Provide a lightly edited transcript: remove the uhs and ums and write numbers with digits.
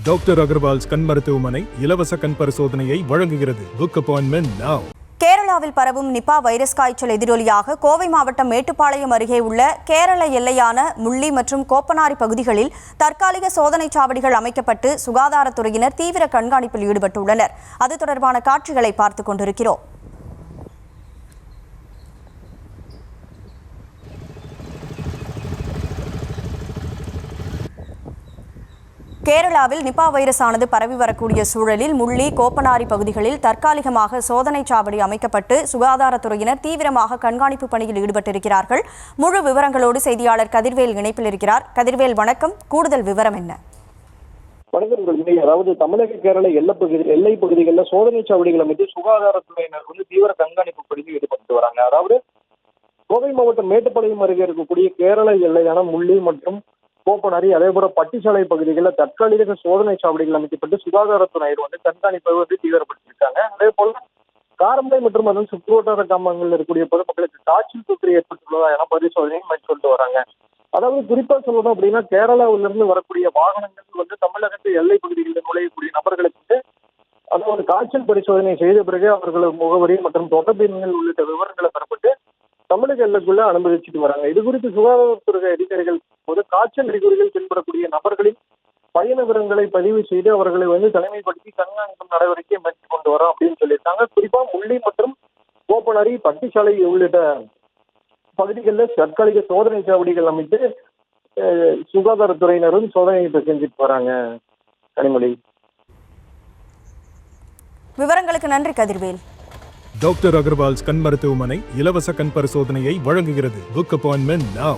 Doctor Agarwal's கண் மருத்துவமனை இலவச கண் பரிசோதனையை வழங்குகிறது. புக் அப்பாயின்ட்மெண்ட் நவ. கேரளாவில் பரவும் நிபா வைரஸ் காய்ச்சல் எதிரொலியாக கோவை மாவட்டம் மேட்டுப்பாளையம் அருகே உள்ள கேரள எல்லையான முள்ளி மற்றும் கோப்பனாரி பகுதிகளில் தற்காலிக சோதனை சாவடிகள் அமைக்கப்பட்டு சுகாதாரத்துறையினர் தீவிர கண்காணிப்பில் ஈடுபட்டுள்ளனர். அது தொடர்பான காட்சிகளை பார்த்துக் கொண்டிருக்கிறோம். கேரளாவில் நிபா வைரஸ் ஆனது பரவி வரக்கூடிய சூழலில் முள்ளி கோப்பனாரி பகுதிகளில் தற்காலிகமாக சோதனை சாவடி அமைக்கப்பட்டு சுகாதாரத்துறையினர் தீவிரமாக கண்காணிப்பு பணியில் ஈடுபட்டிருக்கிறார்கள். முழு விவரங்களோடு செய்தியாளர் கதிர்வேல் இணைப்பில் இருக்கிறார். கதிர்வேல், வணக்கம். கூடுதல் விவரம் என்ன? அதாவது தமிழக கேரள எல்லை பகுதிகளில் சோதனை சாவடிகள் அமைத்து சுகாதாரத்துறையினர் தீவிர கண்காணிப்பு பணியில் ஈடுபட்டு வராங்க. அதாவது கோவை மாவட்டம் மேட்டுப்பாளையம் அருகே இருக்கக்கூடிய கேரள எல்லையான முள்ளி மற்றும் கோப்பனாரி, அதே போல பட்டிச்சாலை பகுதிகளில் தற்காலிக சோதனை சாவடிகள் அமைக்கப்பட்டு சுகாதாரத்துறையினர் கண்காணிப்பை தீவிரப்படுத்தியிருக்காங்க. அதே போல காரமடை மற்றும் அதன் சுற்றுவட்டார கிராமங்களில் இருக்கக்கூடிய பொதுமக்களுக்கு காய்ச்சல் தொற்று ஏற்பட்டுள்ளதா என பரிசோதனை மேற்கொண்டு வராங்க. அதாவது குறிப்பா சொல்லணும் அப்படின்னா, கேரளாவிலிருந்து வரக்கூடிய வாகனங்கள் தமிழகத்து எல்லை பகுதிகளில் நுழையக்கூடிய நபர்களுக்கு அதாவது காய்ச்சல் பரிசோதனை செய்த பிறகு அவர்களது முகவரி மற்றும் தொடர்பு எண்கள் உள்ளிட்ட விவரங்களை பெறப்பட்டு தமிழக எல்லைக்குள்ள அனுமதிச்சுட்டு வராங்க. இது குறித்து சுகாதாரத்துறை அதிகாரிகள் காய்ச்சல் அறிகுறிகள் தென்படக்கூடிய நபர்களின் பயண விவரங்களை பதிவு செய்து அவர்களை தனிமைப்படுத்தி கண்காணிப்பு நடவடிக்கை மேற்கொண்டு வரோம் அப்படின்னு சொல்லியிருக்காங்க. குறிப்பா முள்ளி மற்றும் கோப்பனாரி, பட்டிச்சாலை உள்ளிட்ட பகுதிகளில் தற்காலிக சோதனை சாவடிகள் அமைத்து சுகாதாரத்துறையினரும் சோதனை செஞ்சுட்டு வராங்க. கனிமொழி, விவரங்களுக்கு நன்றி கதிர்வேல். டாக்டர் அகர்வால்ஸ் கண் மருத்துவமனை இலவச கண் பரிசோதனையை வழங்குகிறது. புக் அப்பாயின்ட்மெண்ட் நவ.